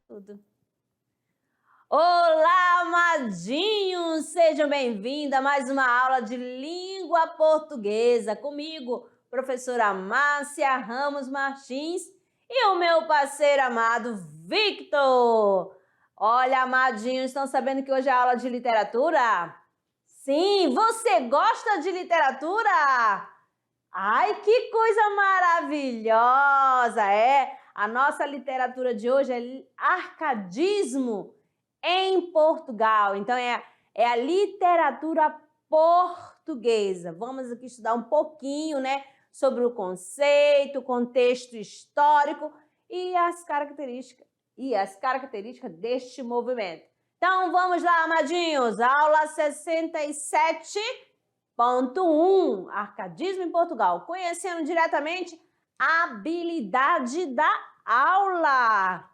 Tudo. Olá, amadinhos! Sejam bem-vindos a mais uma aula de língua portuguesa comigo, professora Márcia Ramos Martins e o meu parceiro amado Victor. Olha, amadinhos, estão sabendo que hoje é aula de literatura? Sim, você gosta de literatura? Ai, que coisa maravilhosa! A nossa literatura de hoje é arcadismo em Portugal. Então, é a literatura portuguesa. Vamos aqui estudar um pouquinho, né, sobre o conceito, contexto histórico e as características deste movimento. Então, vamos lá, amadinhos. Aula 67.1, arcadismo em Portugal. Conhecendo diretamente a habilidade da aula.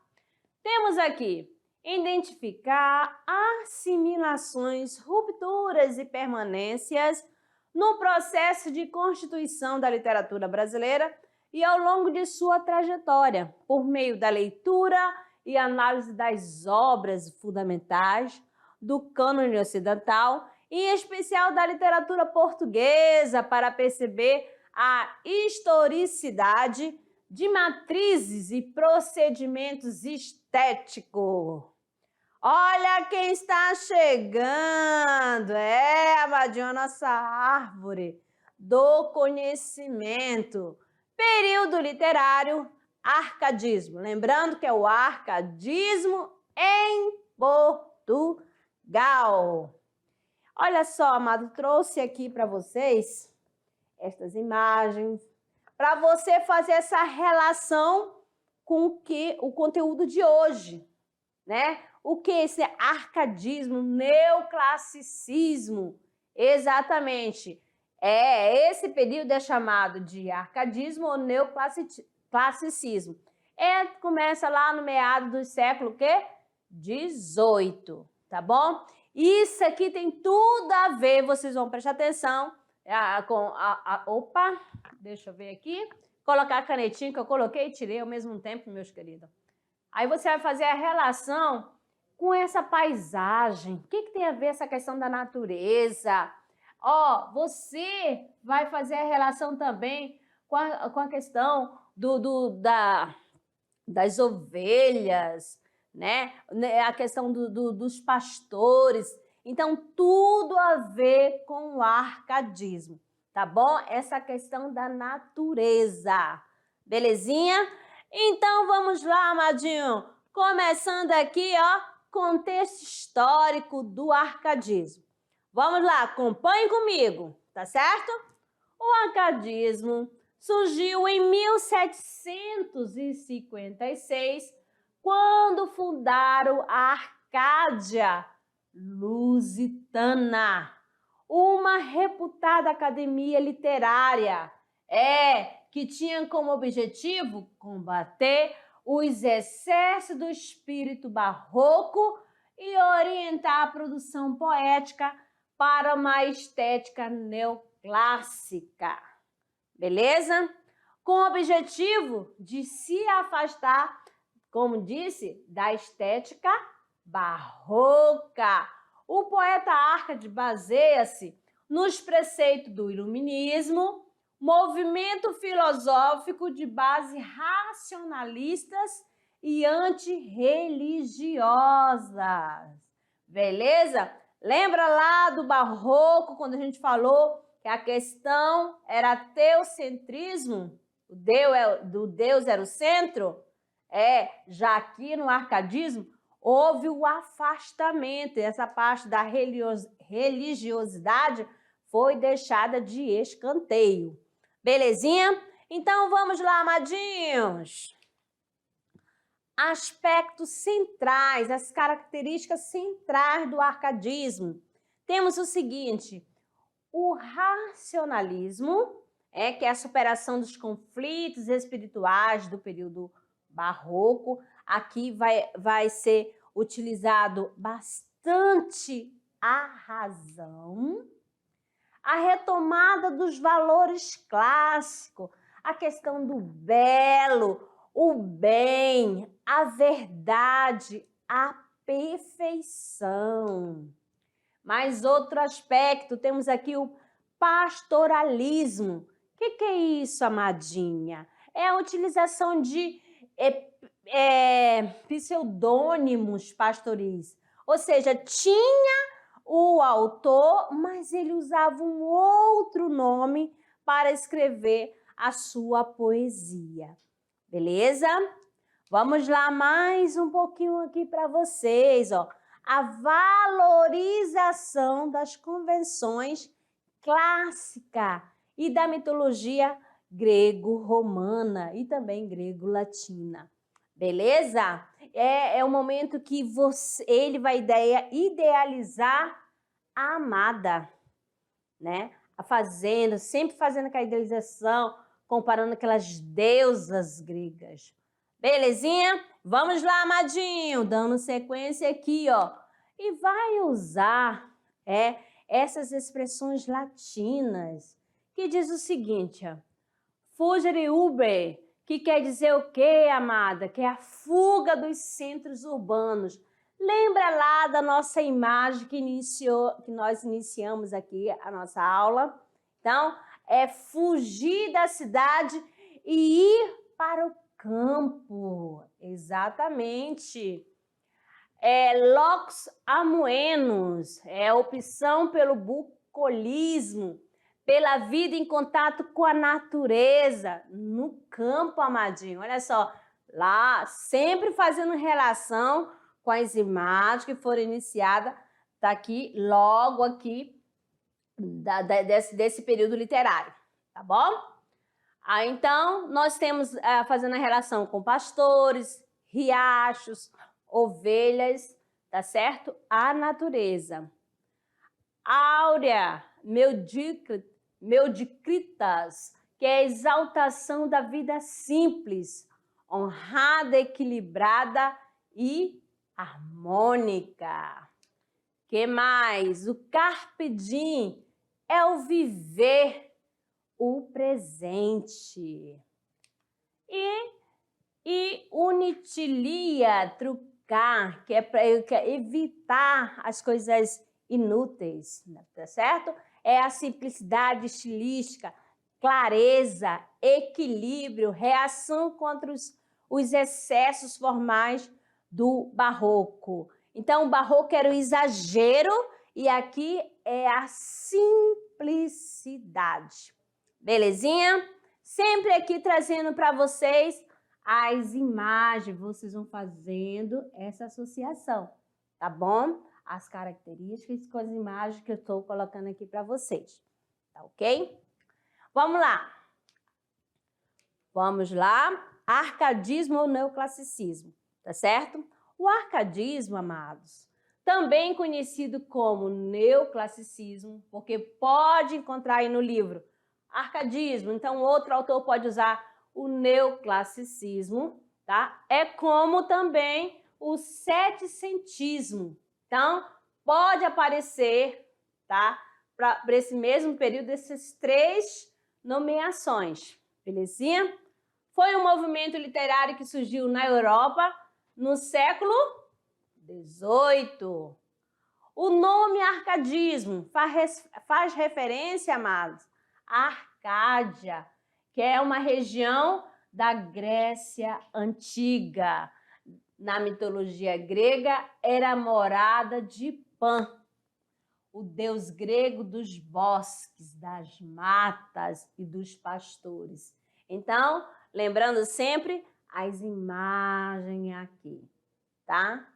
Temos aqui identificar assimilações, rupturas e permanências no processo de constituição da literatura brasileira e ao longo de sua trajetória, por meio da leitura e análise das obras fundamentais do cânone ocidental, em especial da literatura portuguesa, para perceber a historicidade de matrizes e procedimentos estéticos. Olha quem está chegando! Amadinho, a nossa árvore do conhecimento. Período literário, arcadismo. Lembrando que é o arcadismo em Portugal. Olha só, amado, trouxe aqui para vocês estas imagens, para você fazer essa relação com o conteúdo de hoje, né? O que é esse arcadismo, neoclassicismo? Exatamente. Esse período é chamado de arcadismo ou neoclassicismo. Começa lá no meado do século XVIII, tá bom? Isso aqui tem tudo a ver, vocês vão prestar atenção opa, deixa eu ver aqui. Colocar a canetinha que eu coloquei e tirei ao mesmo tempo, meus queridos. Aí você vai fazer a relação com essa paisagem. O que tem a ver essa questão da natureza? Você vai fazer a relação também com a questão das ovelhas, né? A questão dos pastores. Então, tudo a ver com o arcadismo, tá bom? Essa questão da natureza, belezinha? Então, vamos lá, amadinho. Começando aqui, contexto histórico do arcadismo. Vamos lá, acompanhe comigo, tá certo? O arcadismo surgiu em 1756, quando fundaram a Arcádia Lusitana, uma reputada academia literária, que tinha como objetivo combater os excessos do espírito barroco e orientar a produção poética para uma estética neoclássica. Beleza? Com o objetivo de se afastar, como disse, da estética barroca. O poeta Arcade baseia-se nos preceitos do iluminismo, movimento filosófico de base racionalistas e antirreligiosas. Beleza? Lembra lá do barroco, quando a gente falou que a questão era teocentrismo? O Deus era o centro? Já aqui no arcadismo, houve o afastamento, essa parte da religiosidade foi deixada de escanteio. Belezinha? Então, vamos lá, amadinhos. Aspectos centrais, as características centrais do arcadismo. Temos o seguinte, o racionalismo, que é a superação dos conflitos espirituais do período barroco. Aqui vai ser utilizado bastante a razão. a retomada dos valores clássicos, a questão do belo, o bem, a verdade, a perfeição. Mais outro aspecto, temos aqui o pastoralismo. O que é isso, amadinha? É a utilização de pseudônimos pastoris. Ou seja, tinha o autor, mas ele usava um outro nome para escrever a sua poesia. Beleza? Vamos lá mais um pouquinho aqui para vocês, ó. A valorização das convenções clássicas e da mitologia grego-romana e também grego-latina. Beleza? É o momento que ele vai idealizar a amada, né? Sempre fazendo aquela idealização, comparando aquelas deusas gregas. Belezinha? Vamos lá, amadinho, dando sequência aqui, ó. E vai usar essas expressões latinas, que diz o seguinte, ó. Fugere uber, que quer dizer o quê, amada? Que é a fuga dos centros urbanos. Lembra lá da nossa imagem que nós iniciamos aqui a nossa aula? Então, é fugir da cidade e ir para o campo. Exatamente. Lox amoenos, é a opção pelo bucolismo, pela vida em contato com a natureza, no campo, amadinho. Olha só, lá sempre fazendo relação com as imagens que foram iniciadas, tá aqui, logo aqui, desse período literário, tá bom? Então, nós temos fazendo a relação com pastores, riachos, ovelhas, tá certo? A natureza. Áurea, Meudicritas, que é a exaltação da vida simples, honrada, equilibrada e harmônica. Que mais? O carpe diem é o viver o presente. E unitilia, trucar, que é para evitar as coisas inúteis, tá certo? É a simplicidade estilística, clareza, equilíbrio, reação contra os excessos formais do barroco. Então, o barroco era o exagero e aqui é a simplicidade. Belezinha? Sempre aqui trazendo para vocês as imagens, vocês vão fazendo essa associação, tá bom? As características com as imagens que eu estou colocando aqui para vocês, tá ok? Vamos lá. Vamos lá. Arcadismo ou neoclassicismo, tá certo? O arcadismo, amados, também conhecido como neoclassicismo, porque pode encontrar aí no livro arcadismo, então outro autor pode usar o neoclassicismo, tá? É como também o setecentismo. Então, pode aparecer, tá? Para esse mesmo período, essas três nomeações, belezinha? Foi um movimento literário que surgiu na Europa no século XVIII. O nome arcadismo faz referência, amados, a Arcádia, que é uma região da Grécia Antiga. Na mitologia grega, era a morada de Pan, o deus grego dos bosques, das matas e dos pastores. Então, lembrando sempre as imagens aqui, tá?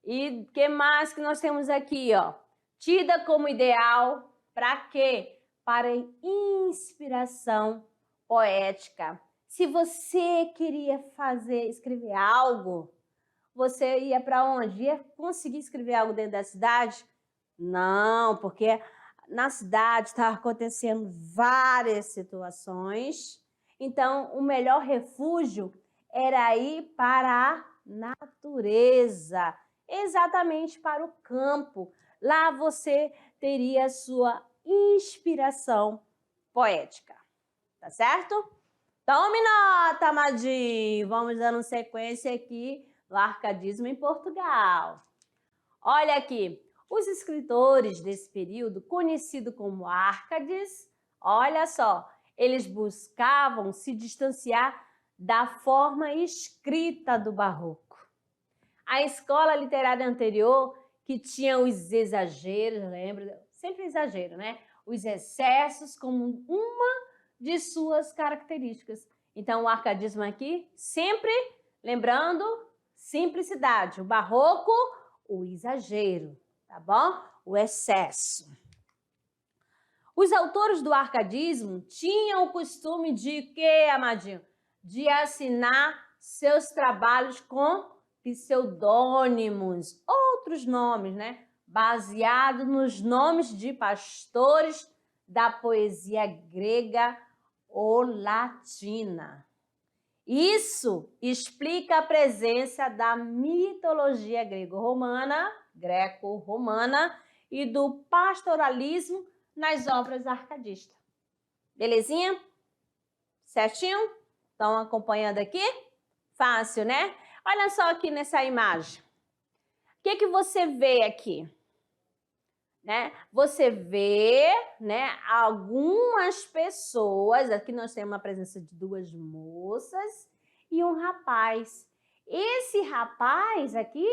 E o que mais que nós temos aqui, ó? Tida como ideal para quê? Para inspiração poética. Se você queria escrever algo, você ia para onde? Ia conseguir escrever algo dentro da cidade? Não, porque na cidade estava acontecendo várias situações. Então, o melhor refúgio era ir para a natureza, exatamente para o campo. Lá você teria a sua inspiração poética. Tá certo? Tome nota, amadinho! Vamos dando sequência aqui no arcadismo em Portugal. Olha aqui, os escritores desse período, conhecido como Árcades, olha só, eles buscavam se distanciar da forma escrita do barroco. A escola literária anterior, que tinha os exageros, lembra? Sempre exagero, né? Os excessos como uma de suas características. Então, o arcadismo aqui, sempre lembrando simplicidade. O barroco, o exagero, tá bom? O excesso. Os autores do arcadismo tinham o costume de quê, amadinho? De assinar seus trabalhos com pseudônimos, outros nomes, né? Baseado nos nomes de pastores da poesia grega ou latina. Isso explica a presença da mitologia greco-romana e do pastoralismo nas obras arcadistas. Belezinha? Certinho? Estão acompanhando aqui? Fácil, né? Olha só aqui nessa imagem. O que você vê aqui? Né? Você vê, né, algumas pessoas, aqui nós temos a presença de duas moças e um rapaz. Esse rapaz aqui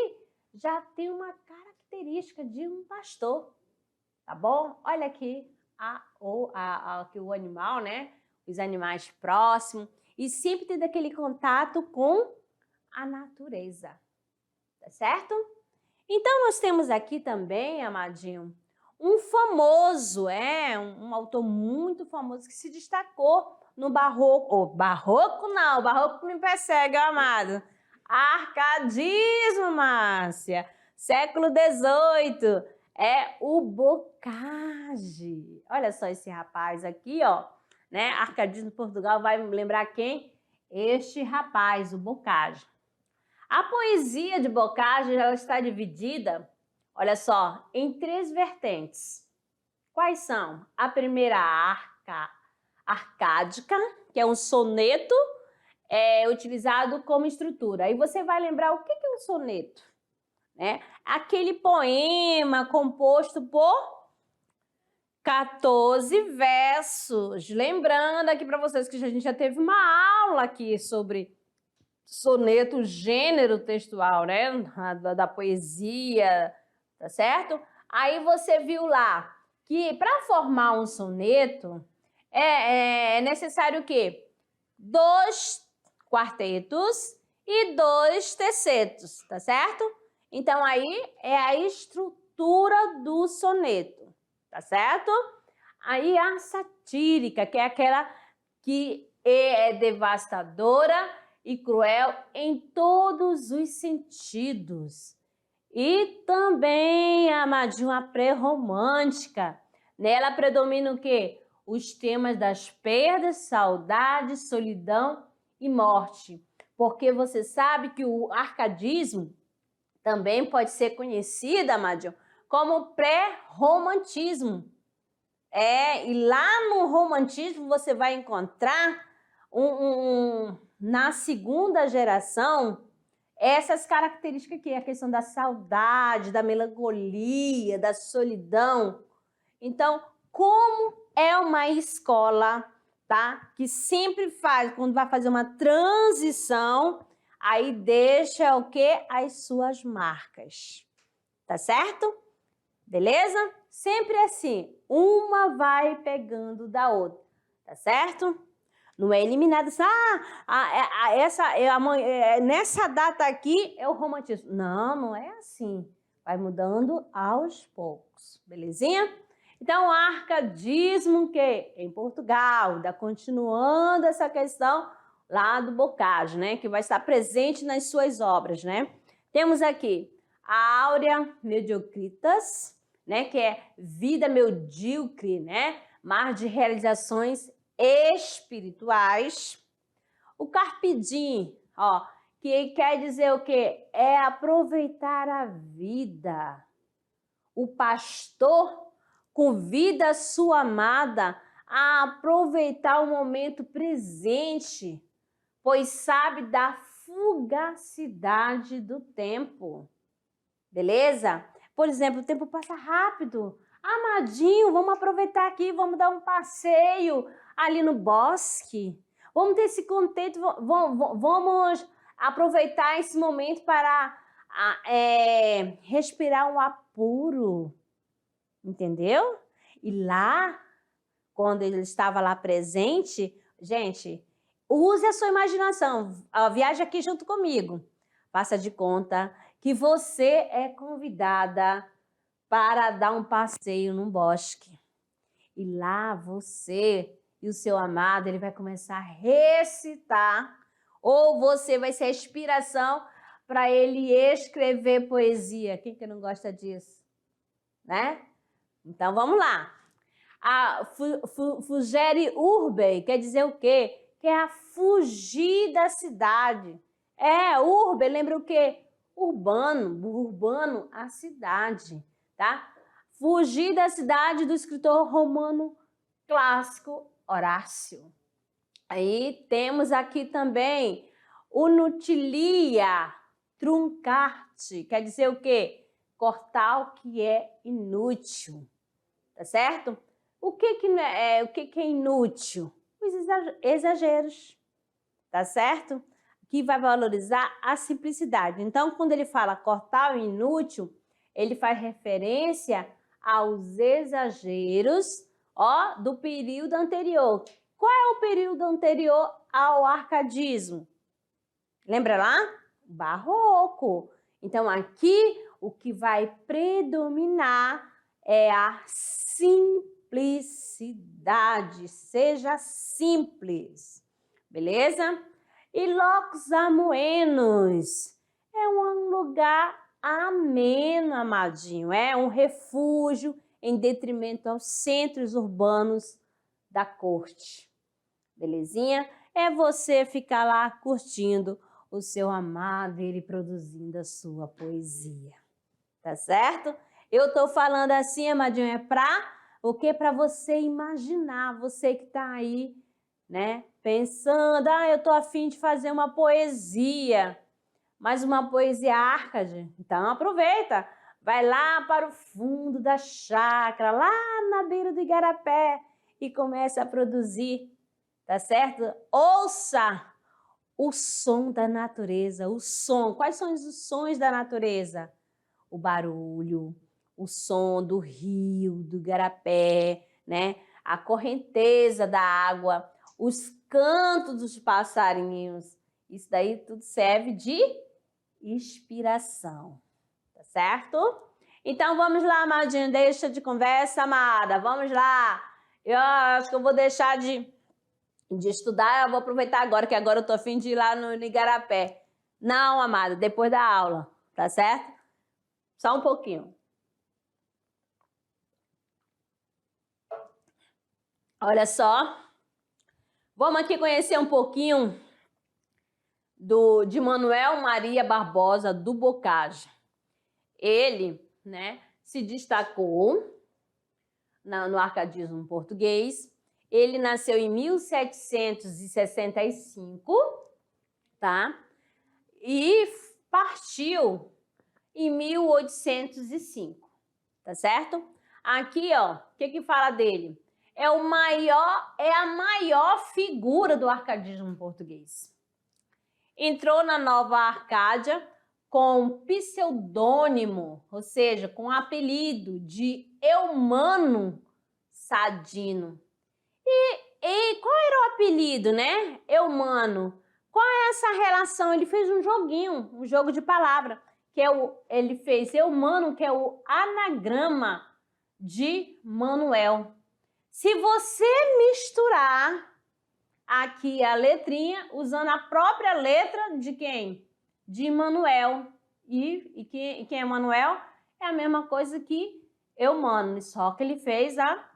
já tem uma característica de um pastor, tá bom? Olha aqui aqui o animal, né? Os animais próximos e sempre tem aquele contato com a natureza, tá certo? Então, nós temos aqui também, amadinho, um famoso, um autor muito famoso que se destacou no barroco. Barroco não, o barroco me persegue, amado. Arcadismo, Márcia. Século XVIII. É o Bocage. Olha só esse rapaz aqui, ó. Né? Arcadismo Portugal vai lembrar quem? Este rapaz, o Bocage. A poesia de Bocage ela está dividida, olha só, em três vertentes. Quais são? A primeira arcádica, que é um soneto utilizado como estrutura. Aí você vai lembrar o que é um soneto, né? Aquele poema composto por 14 versos. Lembrando aqui para vocês que a gente já teve uma aula aqui sobre soneto, gênero textual, né? Da poesia, tá certo? Aí você viu lá que para formar um soneto é necessário o quê? 2 quartetos e 2 tercetos, tá certo? Então aí é a estrutura do soneto, tá certo? Aí a satírica, que é aquela que é devastadora e cruel em todos os sentidos. E também, amadinho, a pré-romântica. Nela predomina o quê? Os temas das perdas, saudade, solidão e morte. Porque você sabe que o arcadismo também pode ser conhecido, amadinho, como pré-romantismo. E lá no romantismo você vai encontrar na segunda geração, essas características aqui, a questão da saudade, da melancolia, da solidão. Então, como é uma escola, tá? Que sempre faz, quando vai fazer uma transição, aí deixa o quê? As suas marcas, tá certo? Beleza? Sempre assim, uma vai pegando da outra, tá certo? Não é eliminado assim, nessa data aqui é o romantismo. Não, não é assim. Vai mudando aos poucos, belezinha? Então, arcadismo que em Portugal, continuando essa questão lá do Bocage, né? Que vai estar presente nas suas obras, né? Temos aqui a Áurea Mediocritas, né? Que é vida medíocre, né? Mar de realizações espirituais. O Carpe Diem, ó, que quer dizer o quê? É aproveitar a vida. O pastor convida a sua amada a aproveitar o momento presente, pois sabe da fugacidade do tempo. Beleza? Por exemplo, o tempo passa rápido. Amadinho, vamos aproveitar aqui, vamos dar um passeio ali no bosque. Vamos ter esse contento, vamos aproveitar esse momento para respirar um apuro. Entendeu? E lá, quando ele estava lá presente, gente, use a sua imaginação, viaje aqui junto comigo. Faça de conta que você é convidada para dar um passeio num bosque. E lá você e o seu amado, ele vai começar a recitar, ou você vai ser a inspiração para ele escrever poesia. Quem que não gosta disso? Né? Então, vamos lá. A fugere urbe quer dizer o quê? Que é a fugir da cidade. Urbe, lembra o quê? Urbano, a cidade, tá? Fugir da cidade do escritor romano clássico Horácio. Aí temos aqui também o nutilia, truncarte, quer dizer o quê? Cortar o que é inútil, tá certo? O que é inútil? Os exageros, tá certo? Que vai valorizar a simplicidade. Então, quando ele fala cortar o inútil, ele faz referência aos exageros, do período anterior. Qual é o período anterior ao arcadismo? Lembra lá? Barroco. Então, aqui, o que vai predominar é a simplicidade. Seja simples. Beleza? E locus amoenos é um lugar ameno, amadinho. É um refúgio em detrimento aos centros urbanos da corte. Belezinha? É você ficar lá curtindo o seu amado e ele produzindo a sua poesia. Tá certo? Eu tô falando assim, amadinho, é para o quê? Para você imaginar, você que tá aí, né? Pensando, eu tô a fim de fazer uma poesia, mas uma poesia Arcade. Então aproveita, vai lá para o fundo da chácara, lá na beira do igarapé e começa a produzir, tá certo? Ouça o som da natureza, o som. Quais são os sons da natureza? O barulho, o som do rio, do igarapé, né? A correnteza da água, os cantos dos passarinhos. Isso daí tudo serve de inspiração, tá certo? Então vamos lá, amadinho, deixa de conversa, amada, vamos lá. Eu acho que eu vou deixar de estudar, eu vou aproveitar agora, que agora eu tô a fim de ir lá no igarapé. Não, amada, depois da aula, tá certo? Só um pouquinho. Olha só, vamos aqui conhecer um pouquinho de Manuel Maria Barbosa do Bocage. Ele, né, se destacou no arcadismo português. Ele nasceu em 1765, tá? E partiu em 1805, tá certo? Aqui, ó, o que fala dele? É a maior figura do arcadismo português. Entrou na Nova Arcádia com pseudônimo, ou seja, com apelido de Eumano Sadino. E qual era o apelido, né? Eumano. Qual é essa relação? Ele fez um joguinho, um jogo de palavra, que ele fez Eumano, que é o anagrama de Manuel. Se você misturar aqui a letrinha, usando a própria letra de quem? De Manuel. E quem é Manuel? É a mesma coisa que Eumano, só que ele fez a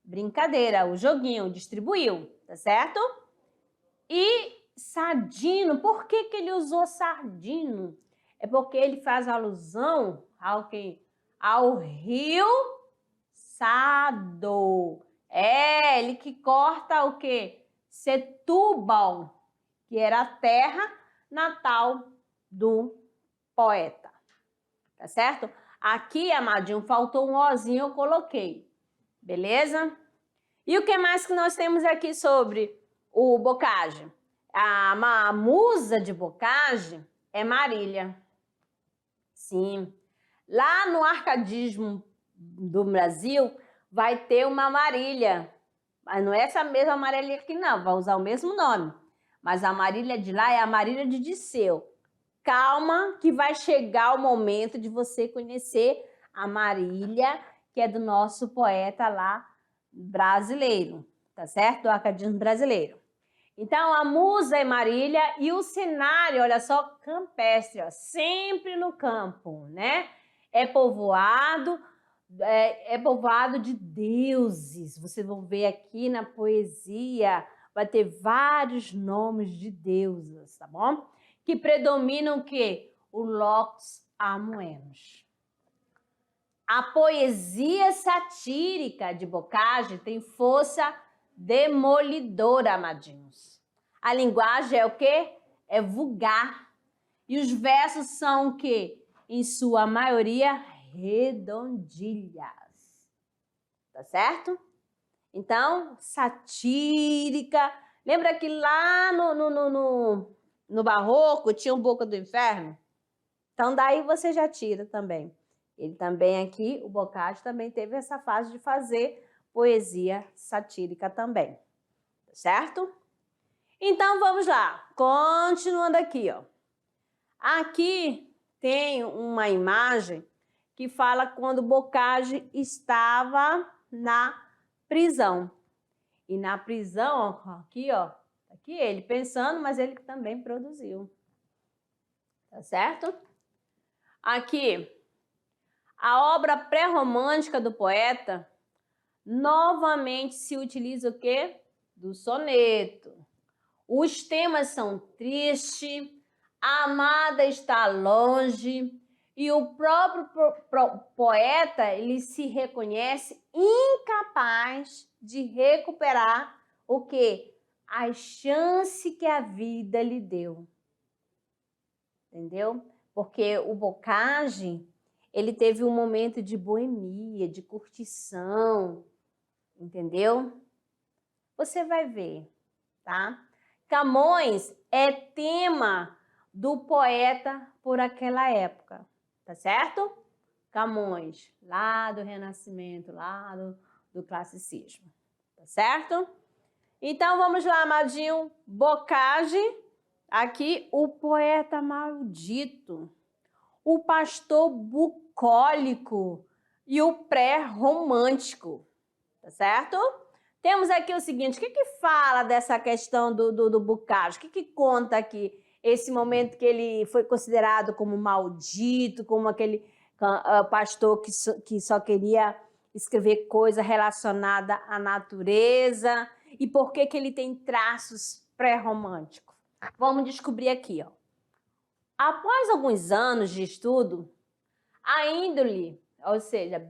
brincadeira, o joguinho, distribuiu, tá certo? E Sardino, por que ele usou Sardino? É porque ele faz alusão ao rio É, ele que corta o quê? Setúbal, que era a terra natal do poeta. Tá certo? Aqui, amadinho, faltou um ozinho, eu coloquei. Beleza? E o que mais que nós temos aqui sobre o Bocage? A musa de Bocage é Marília. Sim. Lá no arcadismo do Brasil, vai ter uma Marília. Mas não é essa mesma Marília aqui não, vai usar o mesmo nome. Mas a Marília de lá é a Marília de Disseu. Calma que vai chegar o momento de você conhecer a Marília, que é do nosso poeta lá brasileiro, tá certo? Do arcadismo brasileiro. Então, a musa é Marília e o cenário, olha só, campestre, ó, sempre no campo, né? É povoado de deuses. Vocês vão ver aqui na poesia, vai ter vários nomes de deusas, tá bom? Que predominam o quê? O locus amoenos. A poesia satírica de Bocage tem força demolidora, amadinhos. A linguagem é o quê? É vulgar. E os versos são o quê? Em sua maioria, redondilhas. Tá certo? Então, satírica. Lembra que lá no Barroco tinha um Boca do Inferno? Então, daí você já tira também. Ele também aqui, o Bocage também teve essa fase de fazer poesia satírica também, certo? Então, vamos lá, continuando aqui, ó. Aqui tem uma imagem que fala quando Bocage estava na prisão. E na prisão, ó, aqui ele pensando, mas ele também produziu, tá certo? Aqui, a obra pré-romântica do poeta novamente se utiliza o quê? Do soneto. Os temas são triste, a amada está longe e o próprio poeta ele se reconhece incapaz de recuperar o quê? A chance que a vida lhe deu. Entendeu? Porque o Bocage, ele teve um momento de boemia, de curtição, entendeu? Você vai ver, tá? Camões é tema do poeta por aquela época, tá certo? Camões, lá do Renascimento, lá do classicismo, tá certo? Então, vamos lá, amadinho. Bocage, aqui, o poeta maldito, o pastor bucólico e o pré-romântico, tá certo? Temos aqui o seguinte, o que fala dessa questão do Bocage? O que conta aqui esse momento que ele foi considerado como maldito, como aquele pastor que só queria escrever coisa relacionada à natureza, e por que ele tem traços pré-românticos? Vamos descobrir aqui, ó. Após alguns anos de estudo, a índole, ou seja,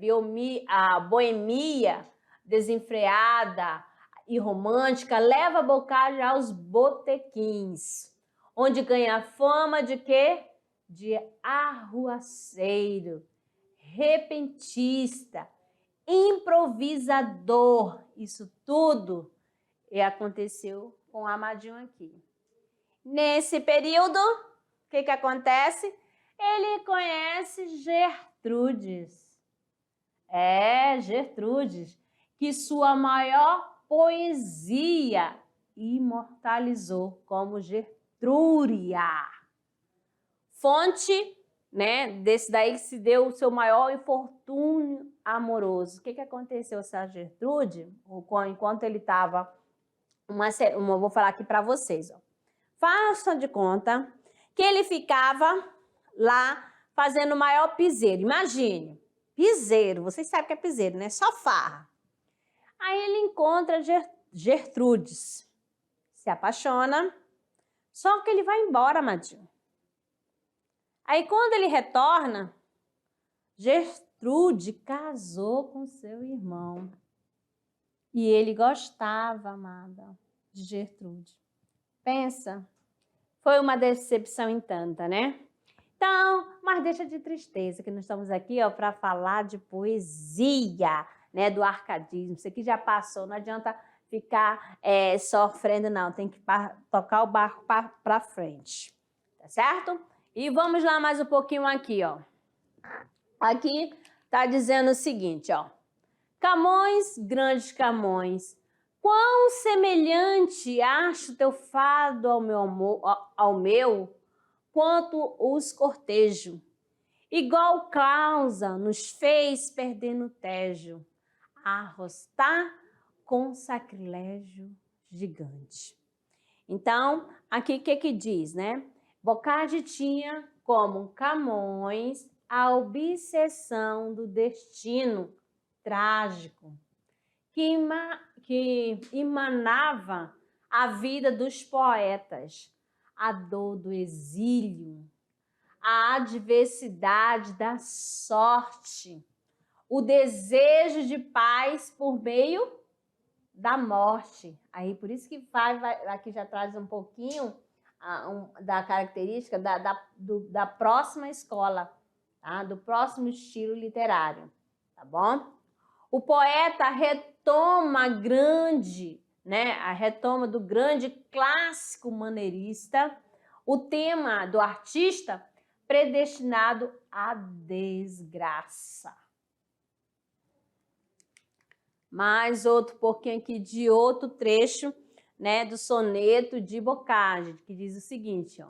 a boemia desenfreada e romântica leva Bocage aos botequins, onde ganha fama de quê? De arruaceiro, repentista, improvisador. Isso tudo aconteceu com o Amadinho aqui. Nesse período, o que acontece? Ele conhece Gertrudes. Gertrudes, que sua maior poesia imortalizou como Gertrúria. Fonte, né, desse daí que se deu o seu maior infortúnio amoroso. O que aconteceu com a Gertrude? Enquanto ele estava... Vou falar aqui para vocês, ó. Façam de conta que ele ficava lá fazendo o maior piseiro. Imagine, piseiro, vocês sabem o que é piseiro, né? Só farra. Aí ele encontra Gertrudes, se apaixona, só que ele vai embora, amadinho. Aí quando ele retorna, Gertrude casou com seu irmão. E ele gostava, amada, de Gertrude. Pensa, foi uma decepção em tanta, né? Então, mas deixa de tristeza, que nós estamos aqui para falar de poesia, né, do arcadismo. Isso aqui já passou, não adianta ficar sofrendo, não. Tem que tocar o barco para frente, tá certo? E vamos lá mais um pouquinho aqui, ó. Aqui tá dizendo o seguinte, ó. Camões, grandes Camões, quão semelhante acho teu fado ao meu amor, ao meu, quanto os cortejo. Igual causa nos fez perder no Tejo, arrostar com sacrilégio gigante. Então, aqui o que diz, né? Boccaccio tinha como Camões a obsessão do destino trágico que emanava a vida dos poetas, a dor do exílio, a adversidade da sorte, o desejo de paz por meio da morte. Aí por isso que aqui já traz um pouquinho da característica da próxima escola, tá? Do próximo estilo literário, tá bom? O poeta retoma a retoma do grande clássico maneirista, o tema do artista predestinado à desgraça. Mais outro pouquinho aqui de outro trecho, né, do soneto de Boccaccio, que diz o seguinte, ó.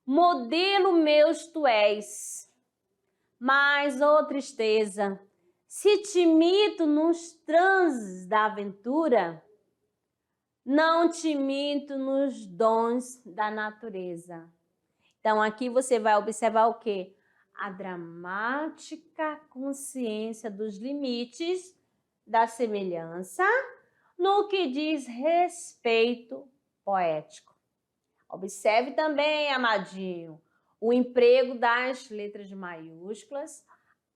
Modelo meus tu és, mas, ô tristeza, se te imito nos transes da aventura, não te imito nos dons da natureza. Então, aqui você vai observar o quê? A dramática consciência dos limites da semelhança no que diz respeito poético. Observe também, amadinho, o emprego das letras maiúsculas,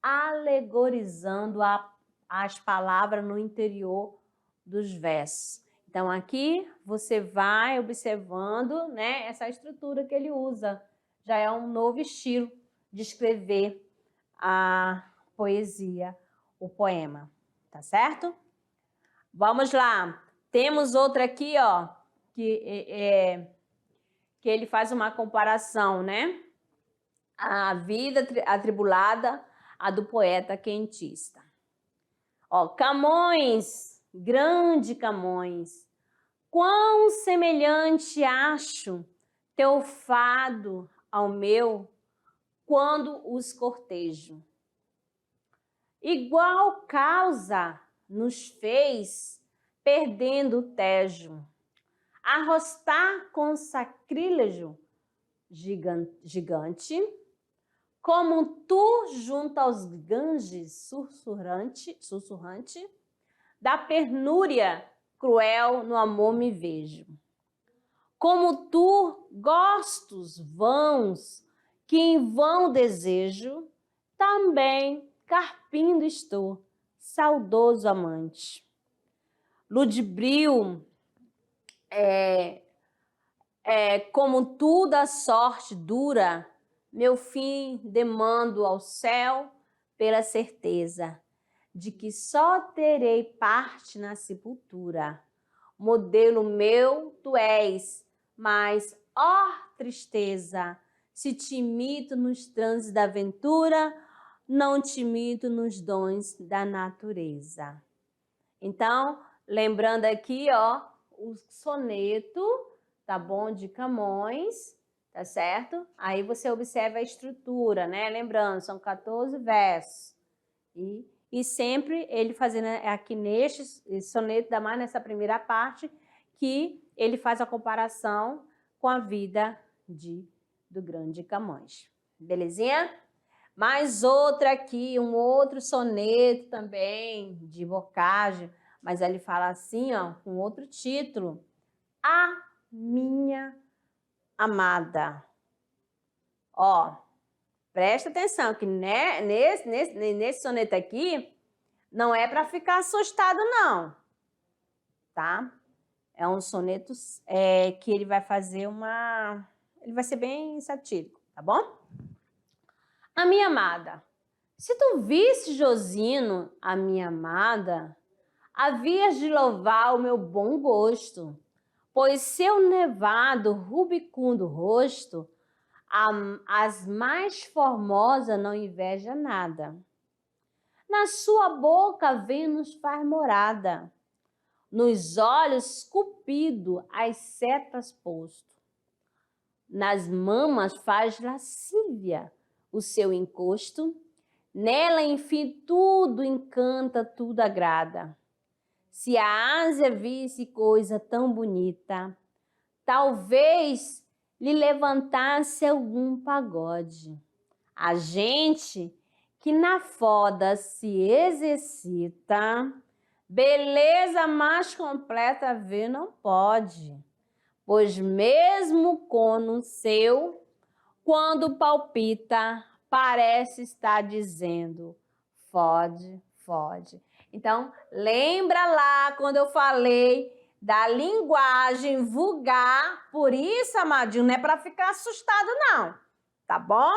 alegorizando as palavras no interior dos versos. Então, aqui você vai observando, né, essa estrutura que ele usa. Já é um novo estilo de escrever a poesia, o poema, tá certo? Vamos lá. Temos outra aqui, ó, que ele faz uma comparação, né? A vida atribulada, a do poeta quentista. Ó, Camões, grande Camões, quão semelhante acho teu fado ao meu quando os cortejo. Igual causa nos fez perdendo o Tejo, arrostar com sacrílego gigante, como tu junto aos Ganges sussurrante, da penúria cruel no amor me vejo. Como tu gostos vãos, que em vão desejo, também carpindo estou, saudoso amante. Ludibrio, como tu da sorte dura, meu fim demando ao céu pela certeza de que só terei parte na sepultura. Modelo meu tu és, mas, ó tristeza, se te imito nos transes da aventura, não te imito nos dons da natureza. Então, lembrando aqui, ó, o soneto, tá bom, de Camões, tá certo? Aí você observa a estrutura, né? Lembrando, são 14 versos. E sempre ele fazendo aqui neste soneto, ainda mais nessa primeira parte, que ele faz a comparação com a vida do grande Camões. Belezinha? Mais outra aqui, um outro soneto também, de Boccaccio, mas ele fala assim, ó, com outro título. A minha amada. Ó, Presta atenção que nesse soneto aqui não é para ficar assustado, não, tá? É um soneto que ele vai fazer ele vai ser bem satírico, tá bom? A minha amada, se tu visse Josino, a minha amada, havias de louvar o meu bom gosto, pois seu nevado rubicundo rosto, as mais formosas não inveja nada. Na sua boca Vênus faz morada, nos olhos Cupido as setas posto, nas mamas faz lascívia o seu encosto, nela, enfim, tudo encanta, tudo agrada. Se a Ásia visse coisa tão bonita, talvez lhe levantasse algum pagode. A gente que na foda se exercita, beleza mais completa ver não pode, pois mesmo cono seu, quando palpita, parece estar dizendo, fode, fode. Então, lembra lá quando eu falei da linguagem vulgar, por isso, amadinho, não é para ficar assustado não, tá bom?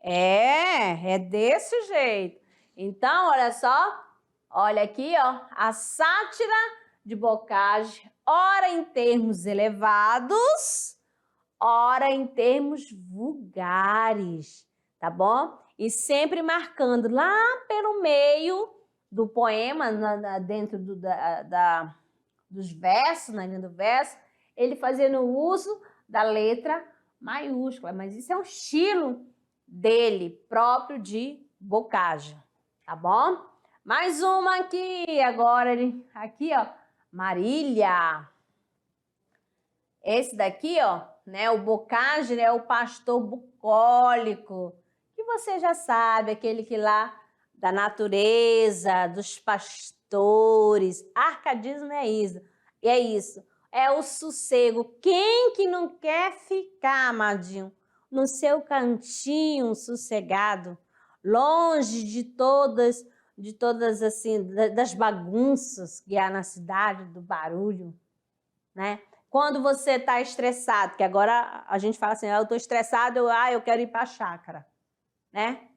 É desse jeito. Então, olha só, olha aqui, ó, a sátira de Bocage, ora em termos elevados, ora em termos vulgares, tá bom? E sempre marcando lá pelo meio do poema, dentro dos versos, na linha do verso, ele fazendo uso da letra maiúscula, mas isso é um estilo dele, próprio de Bocage, tá bom? Mais uma aqui, agora, aqui, ó, Marília. Esse daqui, ó, né, o Bocage, né, o pastor bucólico, que você já sabe, aquele que lá da natureza, dos pastores, arcadismo é isso, é o sossego. Quem que não quer ficar, amadinho, no seu cantinho sossegado, longe de todas assim, das bagunças que há na cidade, do barulho, né? Quando você está estressado, que agora a gente fala assim, eu estou estressado, eu quero ir para a chácara, né?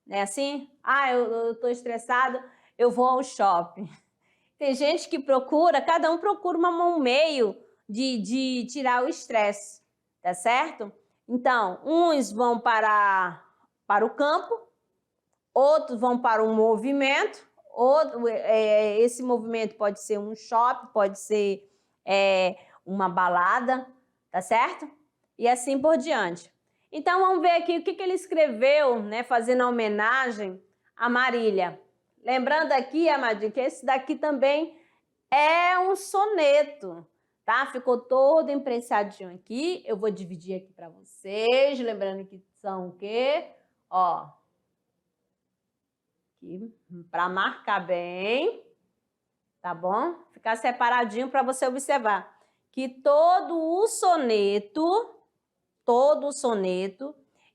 Não é assim? Eu estou estressado, eu vou ao shopping. Tem gente que procura, cada um procura um meio de tirar o estresse, tá certo? Então, uns vão para o campo, outros vão para um movimento, esse movimento pode ser um shopping, pode ser uma balada, tá certo? E assim por diante. Então, vamos ver aqui o que ele escreveu, né, fazendo a homenagem a Marília. Lembrando aqui, amadinho, que esse daqui também é um soneto, tá? Ficou todo impressadinho aqui. Eu vou dividir aqui para vocês, lembrando que são o quê? Ó, aqui, para marcar bem, tá bom? Ficar separadinho para você observar que todo o soneto,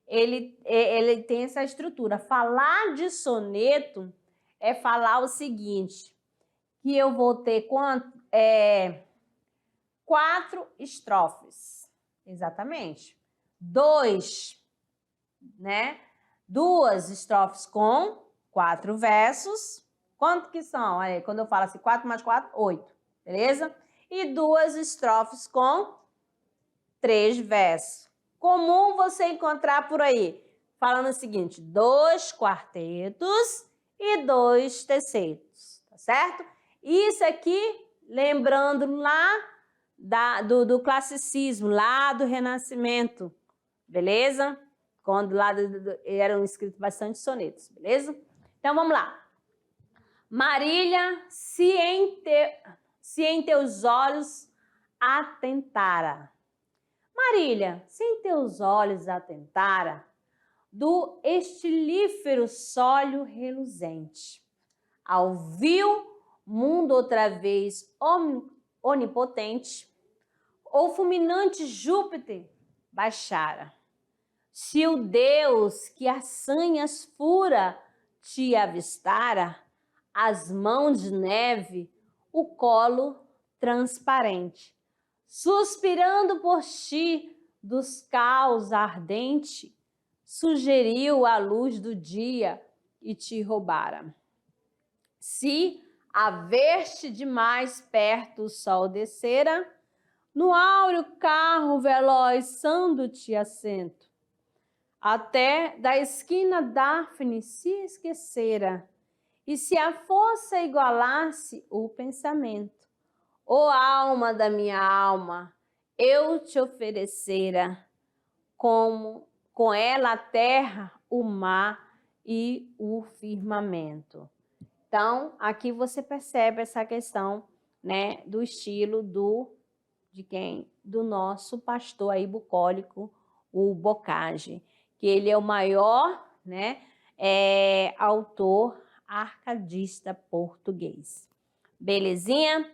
ele tem essa estrutura. Falar de soneto é falar o seguinte, que eu vou ter 4 estrofes, exatamente. 2, né? 2 estrofes com 4 versos. Quanto que são? Olha aí, quando eu falo assim, 4 mais 4, 8, beleza? E 2 estrofes com 3 versos. Comum você encontrar por aí, falando o seguinte, 2 quartetos e 2 tercetos, tá certo? Isso aqui, lembrando lá do classicismo, lá do Renascimento, beleza? Quando lá eram escritos bastante sonetos, beleza? Então, vamos lá. Marília, se em teus olhos atentara. Marília, se em teus olhos atentara, do estilífero sólio reluzente, ao vil mundo outra vez onipotente, ou fulminante Júpiter baixara. Se o Deus que as sanhas fura te avistara, as mãos de neve, o colo transparente, suspirando por ti dos caos ardente, sugeriu a luz do dia e te roubara. Se a ver-te de mais perto o sol descera, no áureo carro veloz sando-te assento, até da esquina Dafne se esquecera, e se a força igualasse o pensamento, ó alma da minha alma, eu te oferecera, como com ela a terra, o mar e o firmamento. Então, aqui você percebe essa questão, né, do estilo de quem? Do nosso pastor aí bucólico, o Bocage, que ele é o maior, né, autor arcadista português. Belezinha?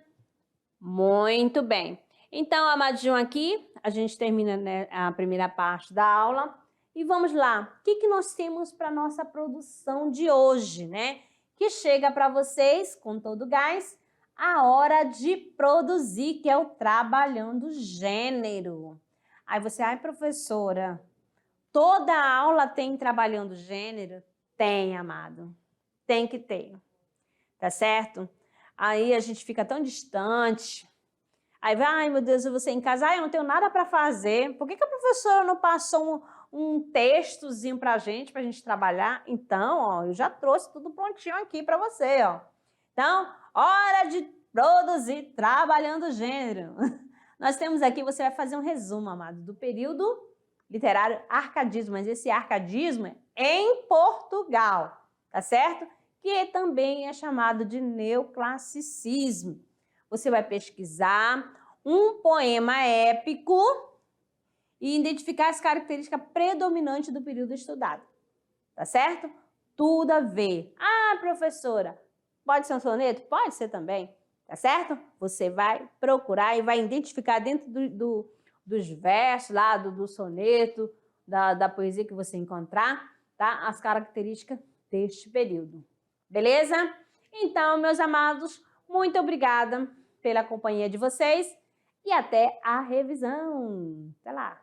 Muito bem. Então, amadinho, aqui a gente termina, né, a primeira parte da aula e vamos lá. O que nós temos para nossa produção de hoje, né? Que chega para vocês com todo gás a hora de produzir, que é o trabalhando gênero. Aí você, ai professora, toda aula tem trabalhando gênero? Tem, amado. Tem que ter. Tá certo? Aí a gente fica tão distante. Aí vai, ai meu Deus, você em casa, ai eu não tenho nada para fazer. Por que a professora não passou um textozinho para a gente trabalhar? Então, ó, eu já trouxe tudo prontinho aqui para você, ó. Então, hora de produzir trabalhando gênero. Nós temos aqui, você vai fazer um resumo, amado, do período literário arcadismo, mas esse arcadismo é em Portugal, tá certo? Que também é chamado de neoclassicismo. Você vai pesquisar um poema épico e identificar as características predominantes do período estudado, tá certo? Tudo a ver. Ah, professora, pode ser um soneto? Pode ser também, tá certo? Você vai procurar e vai identificar dentro dos versos lá, do soneto, da poesia que você encontrar, tá? As características deste período. Beleza? Então, meus amados, muito obrigada pela companhia de vocês e até a revisão. Até lá!